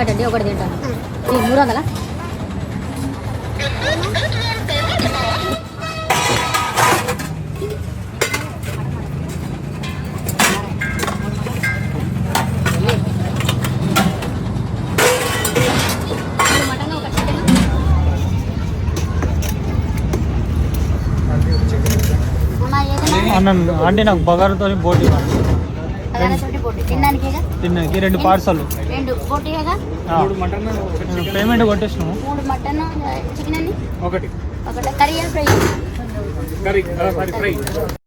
కట్టండి, ఒకటి తింటాను. 300. అంటే నాకు బగారుతో బోటి తిన్నానికి 2 పార్సల్. పేమెంట్ కొట్టేసినాము. 3 మటన్, చికెన్, 1 కర్రీ, ఫ్రై.